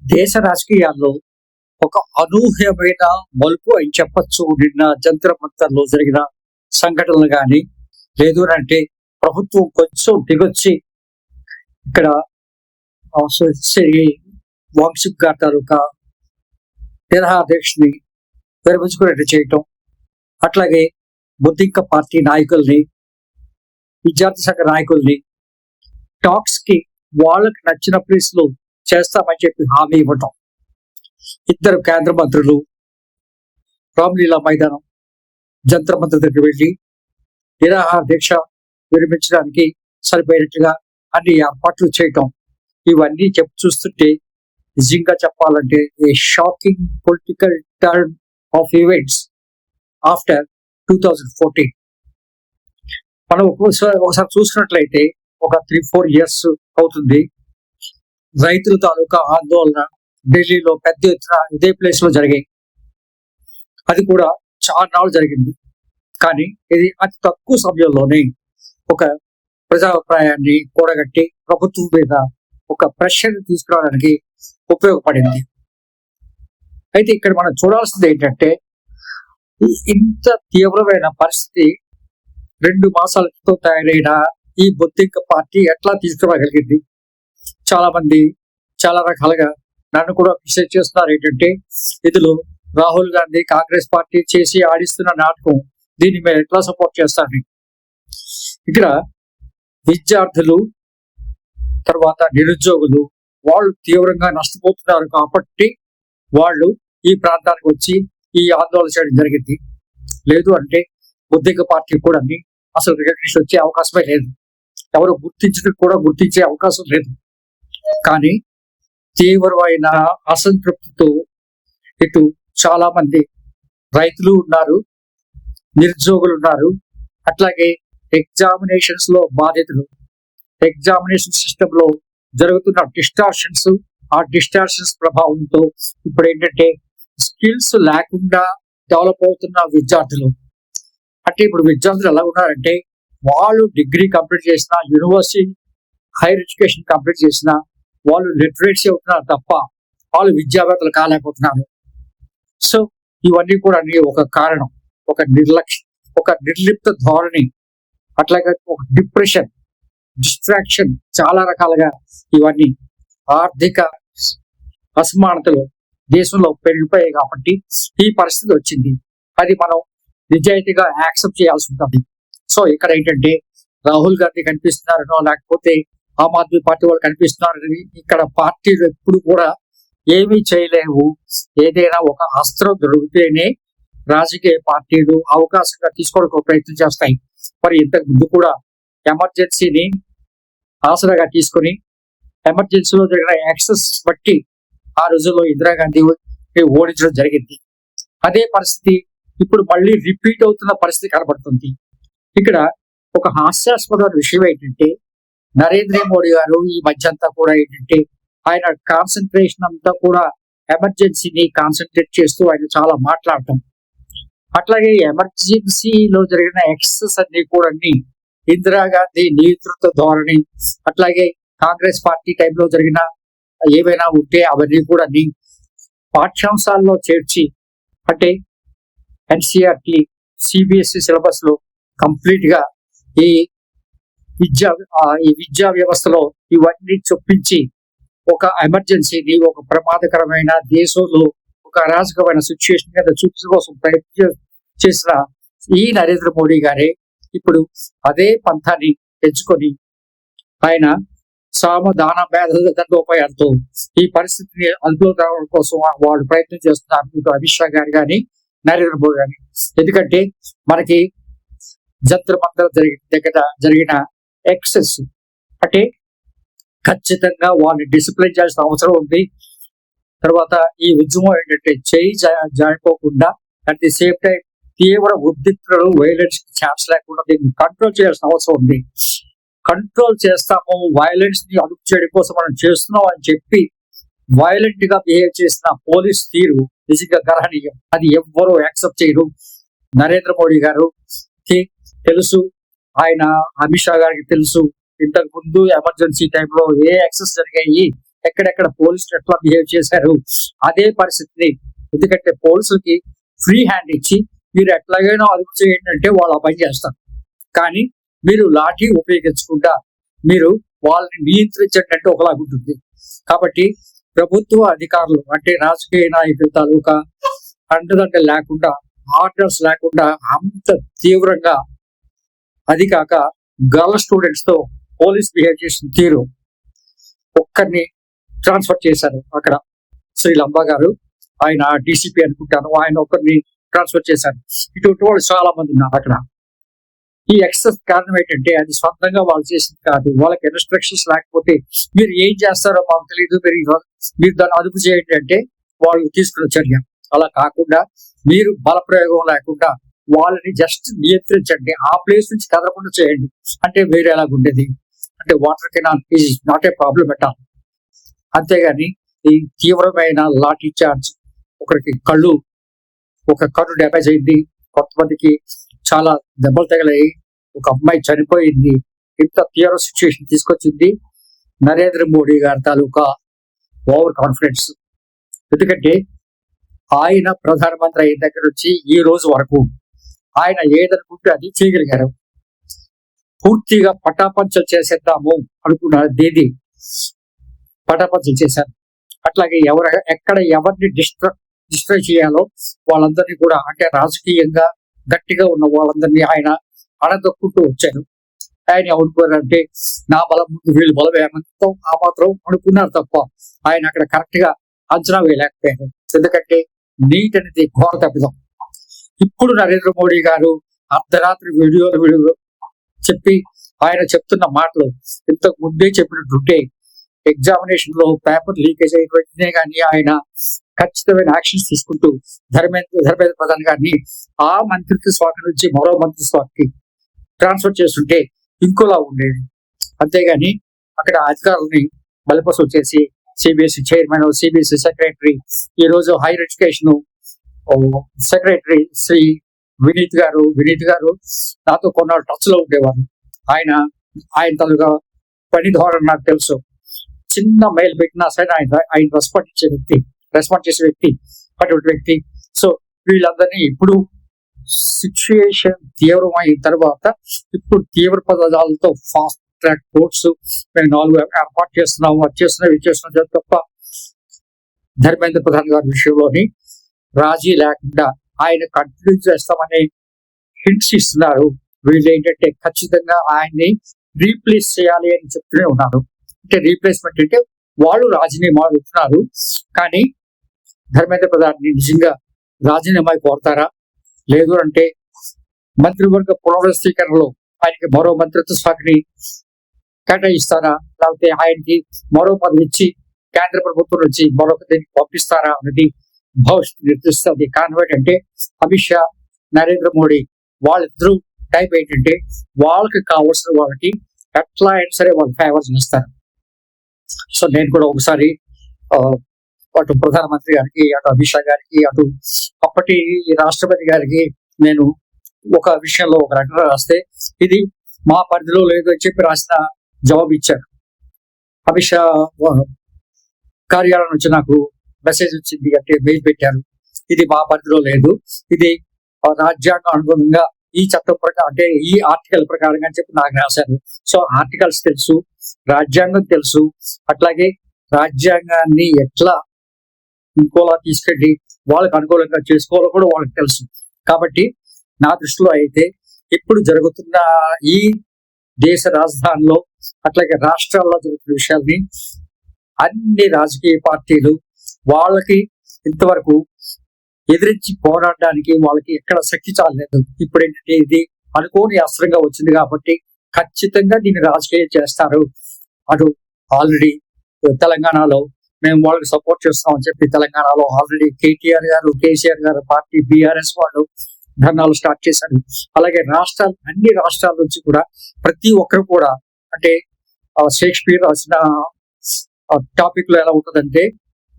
దేశ రాజకీయాల్లో ఒక అనూహ్యమైన మలుపు అని చెప్పొచ్చు. నిన్న జంతర్ మంతర్లో జరిగిన సంఘటనలు కానీ, లేదు అంటే ప్రభుత్వం కొంచెం దిగొచ్చి ఇక్కడ శ్రీ వాంగ్సుక్ గారి తాలూకా నిరాహారదీక్షని విరమించుకునేట్టు చేయటం, అట్లాగే బుద్ధింక పార్టీ నాయకుల్ని, విద్యార్థి సంఘ నాయకుల్ని టాక్స్ కి వాళ్ళకి నచ్చిన ప్లేస్లు చేస్తామని చెప్పి హామీ ఇవ్వటం, ఇద్దరు కేంద్ర మంత్రులు రామ్లీలా మైదానం జంతర్ మంతర్ దగ్గరికి వెళ్ళి నిరాహార దీక్ష విరమించడానికి సరిపోయినట్టుగా అన్ని ఏర్పాట్లు చేయటం, ఇవన్నీ చూస్తుంటే నిజంగా చెప్పాలంటే ఏ shocking political turn off events after 2014. మనం ఒకసారి చూసినట్లయితే ఒక 3-4 years అవుతుంది. రైతుల తాలూకా ఆందోళన ఢిల్లీలో పెద్ద ఎత్తున ఇదే ప్లేస్ లో జరిగాయి. అది కూడా చాలా నాళ్ళు జరిగింది. కానీ ఇది అతి తక్కువ సమయంలోనే ఒక ప్రజాభిప్రాయాన్ని కూడగట్టి ప్రభుత్వం మీద ఒక ప్రెషర్ తీసుకురావడానికి ఉపయోగపడింది. అయితే ఇక్కడ మనం చూడాల్సింది ఏంటంటే, ఇంత తీవ్రమైన పరిస్థితి 2 మాసాల క్రితం తయారైన ఈ బొత్తింక పార్టీ ఎట్లా తీసుకురాగలిగింది? చాలా మంది చాలా రకాలుగా నన్ను కూడా విషయం చేస్తున్నారు. ఏంటంటే, ఇందులో రాహుల్ గాంధీ కాంగ్రెస్ పార్టీ చేసి ఆడిస్తున్న నాటకం, దీన్ని మేము ఎట్లా సపోర్ట్ చేస్తారని. ఇక్కడ విద్యార్థులు, తర్వాత నిరుద్యోగులు, వాళ్ళు తీవ్రంగా నష్టపోతున్నారు కాబట్టి వాళ్ళు ఈ ప్రాంతానికి వచ్చి ఈ ఆందోళన చేయడం జరిగింది. లేదు అంటే బుద్ధిక పార్టీ కూడా అసలు రికగ్నిషన్ వచ్చే అవకాశమే లేదు. ఎవరు గుర్తించడం కూడా గుర్తించే అవకాశం లేదు. కానీ తీవ్రమైన అసంతృప్తితో ఇటు చాలా మంది రైతులు ఉన్నారు, నిరుద్యోగులు ఉన్నారు, అట్లాగే ఎగ్జామినేషన్స్ లో బాధితులు, ఎగ్జామినేషన్ సిస్టమ్ లో జరుగుతున్న డిస్టార్షన్స్, ఆ డిస్టార్షన్స్ ప్రభావంతో ఇప్పుడు ఏంటంటే స్కిల్స్ లేకుండా డెవలప్ అవుతున్న విద్యార్థులు. అంటే ఇప్పుడు విద్యార్థులు ఎలా ఉన్నారంటే, వాళ్ళు డిగ్రీ కంప్లీట్ చేసిన, యూనివర్సిటీ హైయర్ ఎడ్యుకేషన్ కంప్లీట్ చేసిన వాళ్ళు లిటరేసీ అవుతున్నారు తప్ప వాళ్ళు విద్యావేత్తలు కాలేకపోతున్నారు. సో ఇవన్నీ కూడా ఒక కారణం, ఒక నిర్లక్ష్యం, ఒక నిర్లిప్త ధోరణి, అట్లాగే ఒక డిప్రెషన్, డిస్ట్రాక్షన్, చాలా రకాలుగా ఇవన్నీ ఆర్థిక అసమానతలు దేశంలో పెరిగిపోయాయి కాబట్టి ఈ పరిస్థితి వచ్చింది. అది మనం నిజాయితీగా యాక్సెప్ట్ చేయాల్సి ఉంటుంది. సో ఇక్కడ ఏంటంటే రాహుల్ గాంధీ కనిపిస్తున్నారనో, లేకపోతే ఆమ్ ఆద్మీ పార్టీ వాళ్ళు కనిపిస్తున్నారని ఇక్కడ పార్టీలు ఎప్పుడు కూడా ఏమీ చేయలేవు. ఏదైనా ఒక అస్త్రం దొరికితేనే రాజకీయ పార్టీలు అవకాశంగా తీసుకోవడానికి ప్రయత్నం చేస్తాయి. మరి ఇంతకు ముందు కూడా ఎమర్జెన్సీని ఆసరాగా తీసుకొని ఎమర్జెన్సీలో జరిగిన యాక్సెస్ బట్టి ఆ రోజుల్లో ఇందిరాగాంధీ ఓడించడం జరిగింది. అదే పరిస్థితి ఇప్పుడు మళ్ళీ రిపీట్ అవుతున్న పరిస్థితి కనబడుతుంది. ఇక్కడ ఒక హాస్యాస్పదమైన విషయం ఏంటంటే, నరేంద్ర మోడీ గారు ఈ మధ్య అంతా కూడా ఏంటంటే ఆయన కాన్సన్ట్రేషన్ అంతా కూడా ఎమర్జెన్సీని కాన్సన్ట్రేట్ చేస్తూ ఆయన చాలా మాట్లాడటం, అట్లాగే ఎమర్జెన్సీలో జరిగిన ఎక్సెస్ అన్ని కూడా ఇందిరాగాంధీ నేతృత్వ ధోరణి, అట్లాగే కాంగ్రెస్ పార్టీ టైంలో జరిగిన ఏవైనా ఉంటే అవన్నీ కూడా పాఠ్యాంశాల్లో చేర్చి, అంటే ఎన్సీఆర్టీ సిబిఎస్ఈ సిలబస్ లో కంప్లీట్ గా ఈ విద్యా వ్యవస్థలో ఇవన్నీ చొప్పించి ఒక ఎమర్జెన్సీని, ఒక ప్రమాదకరమైన దేశంలో ఒక అరాజకమైన సిచ్యుయేషన్ మీద చూపించడం కోసం ప్రయత్నం చేసిన ఈ నరేంద్ర మోడీ గారే ఇప్పుడు అదే పంథాన్ని ఎంచుకొని ఆయన సామధాన భేద దండోపాయంతో ఈ పరిస్థితిని అదుపులో రావడం కోసం వాళ్ళు ప్రయత్నం చేస్తున్నారు. మీకు అమిత్ షా గారు కానీ, నరేంద్ర మోడీ గాని. ఎందుకంటే మనకి జంతర్ మంతర్ దగ్గర జరిగిన ఎక్సెస్ అంటే ఖచ్చితంగా వాళ్ళని డిసిప్లిన్ చేయాల్సిన అవసరం ఉంది. తర్వాత ఈ ఉద్యమం ఏంటంటే జారిపోకుండా అట్ ది సేమ్ టైం తీవ్ర ఉద్రిక్తలు, వైలెన్స్ ఛాన్స్ లేకుండా దీన్ని కంట్రోల్ చేయాల్సిన అవసరం ఉంది. కంట్రోల్ చేస్తాము, వైలెన్స్ ని అదుపు చేయడం కోసం మనం చేస్తున్నాం అని చెప్పి వైలెంట్ గా బిహేవ్ చేసిన పోలీస్ తీరు నిజంగా గర్హనీయం. అది ఎవ్వరూ యాక్సెప్ట్ చేయరు. నరేంద్ర మోడీ గారు తెలుసు, ఆయన అమిత్ షా గారికి తెలుసు, ఇంతకు ముందు ఎమర్జెన్సీ టైంలో ఏ యాక్సెస్ జరిగాయి, ఎక్కడెక్కడ పోలీసులు ఎట్లా బిహేవ్ చేశారు అదే పరిస్థితిని, ఎందుకంటే పోలీసులకి ఫ్రీ హ్యాండ్ ఇచ్చి మీరు ఎట్లాగైనా అదుపు చేయండి అంటే వాళ్ళు ఆ పని చేస్తారు. కానీ మీరు లాఠీ ఉపయోగించకుండా మీరు వాళ్ళని నియంత్రించండి అంటే ఒకలాగా ఉంటుంది. కాబట్టి ప్రభుత్వ అధికారులు అంటే రాజకీయ నాయకుల తాలూకా అండదండ లేకుండా, ఆర్డర్స్ లేకుండా అంత తీవ్రంగా, అది కాక గర్ల్ స్టూడెంట్స్ తో పోలీస్ బిహేవ్ చేసిన తీరు, ఒక్కరిని ట్రాన్స్ఫర్ చేశారు అక్కడ. శ్రీలంబ గారు, ఆయన డీసీపీ అనుకుంటాను, ఆయన ఒక్కరిని ట్రాన్స్ఫర్ చేశారు. ఇటువంటి వాళ్ళు చాలా మంది ఉన్నారు అక్కడ. ఈ ఎక్సెస్ కారణం ఏంటంటే అది సొంతంగా వాళ్ళు చేసింది కాదు, వాళ్ళకి ఇన్స్ట్రక్షన్స్ లేకపోతే మీరు ఏం చేస్తారో మాకు తెలియదు, మీరు దాన్ని అదుపు చేయండి అంటే వాళ్ళు తీసుకున్న చర్య. అలా కాకుండా మీరు బలప్రయోగం లేకుండా వాళ్ళని జస్ట్ నియంత్రించండి, ఆ ప్లేస్ నుంచి కదలకుండా చేయండి అంటే వేరే ఎలాగ ఉండేది. అంటే water canal is not a problem at all. అంతేగాని ఈ తీవ్రమైన లాఠీ చార్జ్, ఒకరికి ఒక కన్ను డ్యామేజ్ అయింది, కొంతమందికి చాలా దెబ్బలు తగిలాయి, ఒక అమ్మాయి చనిపోయింది. ఇంత తీవ్ర సిచ్యువేషన్ తీసుకొచ్చింది నరేంద్ర మోడీ గారి తాలూకా ఓవర్ కాన్ఫిడెన్స్. ఎందుకంటే ఆయన ప్రధానమంత్రి అయిన దగ్గర నుంచి ఈ రోజు వరకు ఆయన ఏదనుకుంటే అది చేయగలిగారు. పూర్తిగా పటాపంచలు చేసేద్దాము అనుకున్నది పటాపంచలు చేశారు. అట్లాగే ఎక్కడ ఎవరిని డిస్ట్రాయ్ చేయాలో వాళ్ళందరినీ కూడా, అంటే రాజకీయంగా గట్టిగా ఉన్న వాళ్ళందరినీ ఆయన అడగొక్కుంటూ వచ్చారు. ఆయన అనుకున్నారంటే నా బలం ముందు వీళ్ళు బలం ఏమంతో ఆ మాత్రం అనుకున్నారు తప్ప ఆయన అక్కడ కరెక్ట్ గా అంచనా వేయలేకపోయారు. ఎందుకంటే నీట్ అనేది ఘోర తప్పిదం. ఇప్పుడు నరేంద్ర మోడీ గారు అర్ధరాత్రి వీడియోలు చెప్పి ఆయన చెప్తున్న మాటలు ఇంతకు ముందే చెప్పినట్టుంటే ఎగ్జామినేషన్ లో పేపర్ లీకేజ్ అయిన వెంటనే కానీ ఆయన ఖచ్చితమైన యాక్షన్స్ తీసుకుంటూ ధర్మేంద్ర ప్రధాన్ గారిని ఆ మంత్రిత్వ శాఖ నుంచి మరో మంత్రిత్వ శాఖకి ట్రాన్స్ఫర్ చేస్తుంటే ఇంకోలా ఉండేది. అంతేగాని అక్కడ అధికారులని బలిపశువు చేసి సిబిఎస్ఈ చైర్మన్, సిబిఎస్ఈ సెక్రటరీ, ఈ రోజు higher education secretary Shri Vineet గారు నాతో కొన్నాళ్ళు టచ్ లో ఉండేవారు. ఆయన తాలూకా పని ధోరణి నాకు తెలుసు. చిన్న మెయిల్ పెట్టినా సరే ఆయన రెస్పాండ్ చేసే వ్యక్తి అటువంటి వ్యక్తి. సో వీళ్ళందరినీ ఇప్పుడు సిచ్యుయేషన్ తీవ్రమైన తర్వాత ఇప్పుడు తీవ్ర పదాలతో ఫాస్ట్ ట్రాక్ కోర్ట్స్ మేము 4 ఏర్పాటు చేస్తున్నాము, అది చేస్తున్నాం తప్ప ధర్మేంద్ర ప్రధాన్ గారి విషయంలోని రాజీ లేకుండా ఆయన కంటిన్యూ చేస్తామని హింట్స్ ఇస్తున్నారు. వీళ్ళు ఏంటంటే ఖచ్చితంగా ఆయన్ని రీప్లేస్ చేయాలి అని చెప్తూనే ఉన్నారు. అంటే రీప్లేస్మెంట్ అంటే వాళ్ళు రాజీనామా ఇస్తున్నారు, కానీ ధర్మేంద్ర ప్రధాన్ నిజంగా రాజీనామా కోరతారా, లేదు అంటే మంత్రివర్గ పునర్వ్యవస్థీకరణలో ఆయనకి మరో మంత్రిత్వ శాఖని కేటాయిస్తారా, లేకపోతే ఆయనకి మరో పదవి ఇచ్చి కేంద్ర ప్రభుత్వం నుంచి మరొక దీనికి పంపిస్తారా అనేది భవిష్యత్తు నిర్దిస్తుంది. కారణం ఏంటంటే అమిత్ షా, నరేంద్ర మోడీ వాళ్ళిద్దరూ టైప్ ఏంటంటే వాళ్ళకి కావాల్సిన వాళ్ళకి ఎట్లా అయినా సరే వాళ్ళు ఫేవర్స్ ఇస్తారు. సో నేను కూడా ఒకసారి అటు ప్రధానమంత్రి గారికి, అటు అమిత్ షా గారికి, అటు అప్పటి రాష్ట్రపతి గారికి నేను ఒక విషయంలో ఒక లెటర్ రాస్తే ఇది మా పరిధిలో లేదు అని చెప్పి రాసిన జవాబు ఇచ్చారు. అమిత్ షా కార్యాలయం నుంచి నాకు మెసేజ్ వచ్చింది, అంటే మెయిల్ పెట్టారు, ఇది మా పరిధిలో లేదు, ఇది రాజ్యాంగ అనుగుణంగా ఈ చట్టం ప్రకారం అంటే ఈ ఆర్టికల్ ప్రకారంగా అని చెప్పి నాకు రాశారు. సో ఆర్టికల్స్ తెలుసు, రాజ్యాంగం తెలుసు, అట్లాగే రాజ్యాంగాన్ని ఎట్లా ఇంకోలా తీసుకెళ్ళి వాళ్ళకి అనుకూలంగా చేసుకోవాలో కూడా వాళ్ళకి తెలుసు. కాబట్టి నా దృష్టిలో అయితే ఇప్పుడు జరుగుతున్న ఈ దేశ రాజధానిలో అట్లాగే రాష్ట్రాల్లో జరుగుతున్న విషయాల్ని అన్ని రాజకీయ పార్టీలు వాళ్ళకి ఇంతవరకు ఎదిరించి పోరాడడానికి వాళ్ళకి ఎక్కడ శక్తి చాలలేదు. ఇప్పుడు ఏంటంటే ఇది అనుకోని అస్త్రంగా వచ్చింది కాబట్టి ఖచ్చితంగా దీన్ని రాజకీయం చేస్తారు. అటు ఆల్రెడీ తెలంగాణలో మేము వాళ్ళకి సపోర్ట్ చేస్తామని చెప్పి తెలంగాణలో ఆల్రెడీ కేటీఆర్ గారు, కేసీఆర్ గారు పార్టీ, బీఆర్ఎస్ వాళ్ళు ధర్నాలు స్టార్ట్ చేశారు. అలాగే అన్ని రాష్ట్రాల నుంచి కూడా ప్రతి ఒక్కరు కూడా, అంటే షేక్స్పియర్ రాసిన టాపిక్ లో ఎలా ఉంటుందంటే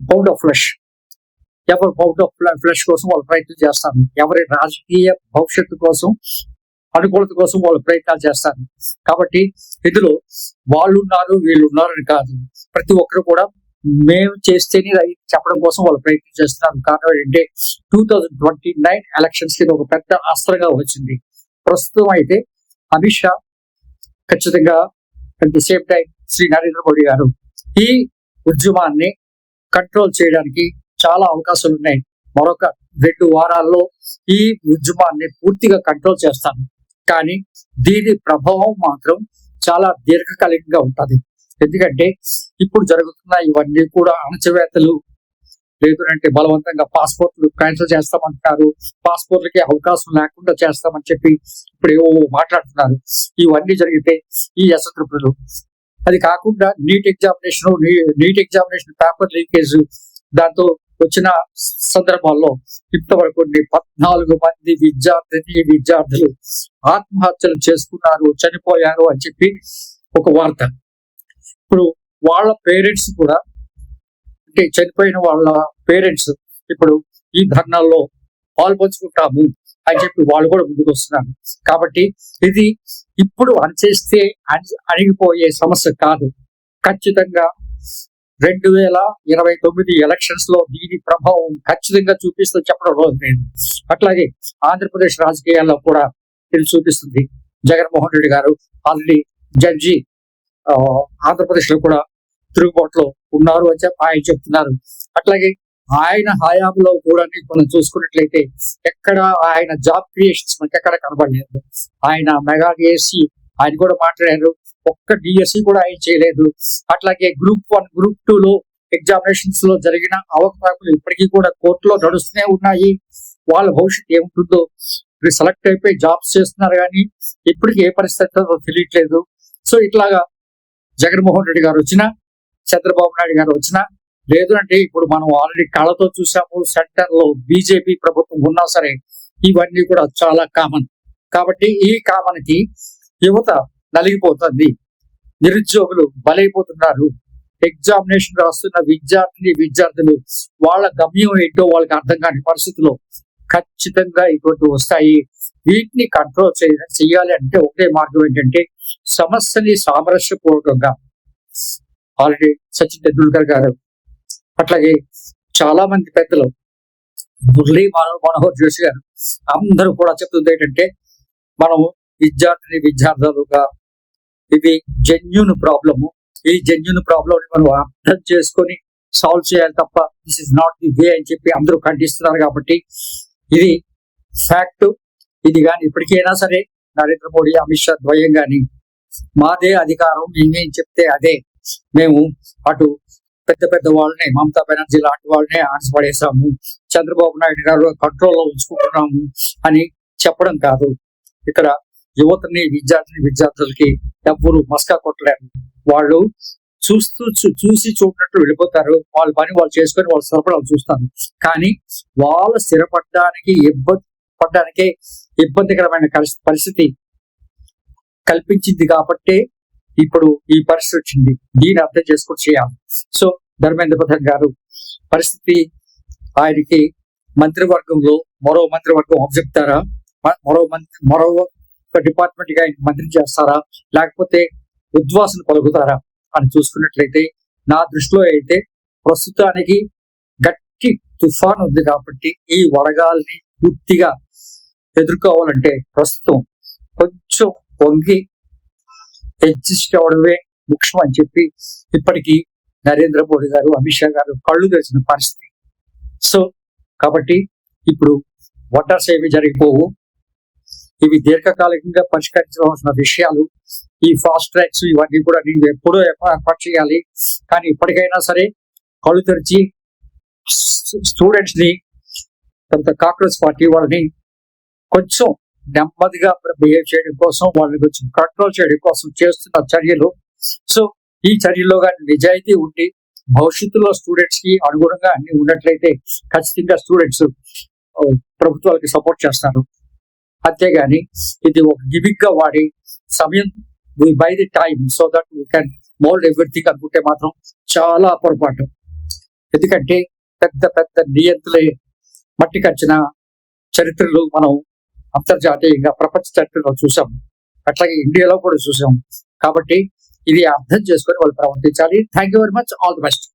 పౌండ్ ఆఫ్ ఫ్లెష్, ఎవరు పౌండ్ ఆఫ్ ఫ్లెష్ కోసం వాళ్ళు ప్రయత్నం చేస్తారు, ఎవరి రాజకీయ భవిష్యత్తు కోసం, అనుకూలత కోసం వాళ్ళు ప్రయత్నాలు చేస్తారు. కాబట్టి ఇందులో వాళ్ళు ఉన్నారు వీళ్ళు ఉన్నారని కాదు, ప్రతి ఒక్కరు కూడా మేము చేస్తేనే ఇది చెప్పడం కోసం వాళ్ళు ప్రయత్నం చేస్తున్నారు. కారణం ఏంటంటే 2029 ఎలక్షన్స్ కి ఇది ఒక పెద్ద అస్త్రంగా వచ్చింది. ప్రస్తుతం అయితే అమిత్ షా ఖచ్చితంగా at the same time Shri Narendra Modi గారు ఈ ఉద్యమాన్ని కంట్రోల్ చేయడానికి చాలా అవకాశాలు ఉన్నాయి. మరొక 2 వారాల్లో ఈ ఉద్యమాన్ని పూర్తిగా కంట్రోల్ చేస్తాను. కానీ దీని ప్రభావం మాత్రం చాలా దీర్ఘకాలికంగా ఉంటుంది. ఎందుకంటే ఇప్పుడు జరుగుతున్న ఇవన్నీ కూడా అణచివేతలు, లేదంటే బలవంతంగా పాస్పోర్ట్లు క్యాన్సిల్ చేస్తామంటున్నారు, పాస్పోర్ట్లకి అవకాశం లేకుండా చేస్తామని చెప్పి ఇప్పుడు ఏవో మాట్లాడుతున్నారు. ఇవన్నీ జరిగితే ఈ అసంతృప్తులు, అది కాకుండా నీట్ ఎగ్జామినేషన్ పేపర్ లీకేజ్ దాంతో వచ్చిన సందర్భాల్లో ఇంతవరకు 14 మంది విద్యార్థులు ఆత్మహత్యలు చేసుకున్నారు, చనిపోయారు అని చెప్పి ఒక వార్త. ఇప్పుడు వాళ్ళ పేరెంట్స్ కూడా, అంటే చనిపోయిన వాళ్ళ పేరెంట్స్ ఇప్పుడు ఈ ధర్నాల్లో పాల్పంచుకుంటాము అని చెప్పి వాళ్ళు కూడా ముందుకు వస్తున్నారు. కాబట్టి ఇది ఇప్పుడు అణచేస్తే అణిగిపోయే సమస్య కాదు. ఖచ్చితంగా 2029 ఎలక్షన్స్ లో దీని ప్రభావం ఖచ్చితంగా చూపిస్తూ చెప్పడం లేదు. అట్లాగే ఆంధ్రప్రదేశ్ రాజకీయాల్లో కూడా ఇది చూపిస్తుంది. జగన్మోహన్ రెడ్డి గారు ఆల్రెడీ జడ్జి ఆంధ్రప్రదేశ్ లో కూడా తిరుగుబాటులో ఉన్నారు అని చెప్పి ఆయన చెప్తున్నారు. అట్లాగే ఆయన హయాంలో కూడా మనం చూసుకున్నట్లయితే ఎక్కడ ఆయన జాబ్ క్రియేషన్స్ మనకి ఎక్కడ కనబడలేదు. ఆయన మెగా డిఎస్సి ఆయన కూడా మాట్లాడారు, ఒక్క డిఎస్సి కూడా ఆయన చేయలేదు. అట్లాగే Group 1, Group 2 లో ఎగ్జామినేషన్స్ లో జరిగిన అవకతవకలు ఇప్పటికీ కూడా కోర్టులో నడుస్తూనే ఉన్నాయి. వాళ్ళ భవిష్యత్తు ఏముంటుందో, సెలెక్ట్ అయిపోయి జాబ్స్ చేస్తున్నారు కానీ ఇప్పటికీ ఏ పరిస్థితుల్లో తెలియట్లేదు. సో ఇట్లాగా జగన్మోహన్ రెడ్డి గారు వచ్చినా, చంద్రబాబు నాయుడు గారు వచ్చినా, లేదు అంటే ఇప్పుడు మనం ఆల్రెడీ కళ్ళతో చూసాము, సెంటర్ లో బీజేపీ ప్రభుత్వం ఉన్నా సరే ఇవన్నీ కూడా చాలా కామన్. కాబట్టి ఈ కామన్ కి యువత నలిగిపోతుంది, నిరుద్యోగులు బలైపోతున్నారు. ఎగ్జామినేషన్ రాస్తున్న విద్యార్థులు వాళ్ళ గమ్యం ఏంటో వాళ్ళకి అర్థం కాని పరిస్థితిలో ఖచ్చితంగా ఇటువంటి వస్తాయి. వీటిని కంట్రోల్ చేయాలి అంటే ఒకటే మార్గం ఏంటంటే సమస్యని సామరస్యపూర్వకంగా, ఆల్రెడీ సచిన్ టెండూల్కర్ గారు, అట్లాగే చాలా మంది పెద్దలు, మురళీ మనోహర్ జోషి గారు, అందరూ కూడా చెప్తుంది ఏంటంటే మనం విద్యార్థులుగా ఇది జెన్యూన్ ప్రాబ్లము, ఈ జెన్యూన్ ప్రాబ్లం మనం అర్థం చేసుకొని సాల్వ్ చేయాలి తప్ప this is not the way అని చెప్పి అందరూ ఖండిస్తున్నారు. కాబట్టి ఇది ఫ్యాక్ట్. ఇది కానీ ఇప్పటికైనా సరే నరేంద్ర మోడీ, అమిత్ షా ద్వయం కానీ మాదే అధికారం, మేమేం చెప్తే అదే, మేము అటు పెద్ద వాళ్ళని, మమతా బెనర్జీ లాంటి వాళ్ళని ఆడిపడేసాము, చంద్రబాబు నాయుడు గారు కంట్రోల్లో ఉంచుకుంటున్నాము అని చెప్పడం కాదు. ఇక్కడ యువతని, విద్యార్థులకి ఎవ్వరు మస్కా కొట్టలేరు. వాళ్ళు చూసి చూడనట్టు వెళ్ళిపోతారు. వాళ్ళ పని వాళ్ళు చేసుకొని వాళ్ళ స్థిరపడాలి చూస్తాను. కానీ వాళ్ళు స్థిరపడడానికి ఇబ్బందికరమైన పరిస్థితి కల్పించింది కాబట్టి ఇప్పుడు ఈ పరిస్థితి వచ్చింది. దీన్ని అర్థం చేసుకొని చేయాలి. సో ధర్మేంద్ర ప్రధాన్ గారు పరిస్థితి, ఆయనకి మంత్రివర్గంలో మరో మంత్రివర్గం అప్పచెప్తారా, మరో డిపార్ట్మెంట్ గా ఆయన మంత్రి చేస్తారా, లేకపోతే ఉద్వాసన పలుకుతారా అని చూసుకున్నట్లయితే నా దృష్టిలో అయితే ప్రస్తుతానికి గట్టి తుఫాన్ ఉంది. కాబట్టి ఈ వడగాల్ని పూర్తిగా ఎదుర్కోవాలంటే ప్రస్తుతం కొంచెం వంగి అడ్జస్ట్ అవడమే ముఖ్యం అని చెప్పి ఇప్పటికీ నరేంద్ర మోడీ గారు, అమిత్ షా గారు కళ్ళు తెరిచిన పరిస్థితి. సో కాబట్టి ఇప్పుడు వండర్స్ ఏమి జరిగిపోవు. ఇవి దీర్ఘకాలికంగా పరిష్కరించవలసిన విషయాలు. ఈ ఫాస్ట్ ట్రాక్స్ ఇవన్నీ కూడా నేను ఎప్పుడో ఏర్పాటు చేయాలి. కానీ ఇప్పటికైనా సరే కళ్ళు తెరిచి స్టూడెంట్స్ ని, తర్వాత కాంగ్రెస్ పార్టీ వాళ్ళని కొంచెం నెమ్మదిగా బిహేవ్ చేయడం కోసం, వాళ్ళని కొంచెం కంట్రోల్ చేయడం కోసం చేస్తున్న చర్యలు. సో ఈ చర్యల్లో కానీ నిజాయితీ ఉండి భవిష్యత్తులో స్టూడెంట్స్ కి అనుగుణంగా అన్ని ఉన్నట్లయితే ఖచ్చితంగా స్టూడెంట్స్ ప్రభుత్వాలకి సపోర్ట్ చేస్తారు. అంతేగాని ఇది ఒక గిమిక్ గా వాడి సమయం by the time so that we can mould everything అనుకుంటే మాత్రం చాలా పొరపాటు. ఎందుకంటే పెద్ద నియంత్రులే మట్టి కచ్చిన చరిత్రలు మనం అంతర్జాతీయంగా ప్రపంచ చరిత్రలో చూసాం, అట్లాగే ఇండియాలో కూడా చూసాం. కాబట్టి ఇది అర్థం చేసుకొని వాళ్ళు ప్రవర్తించాలి. Thank you very much. All the best.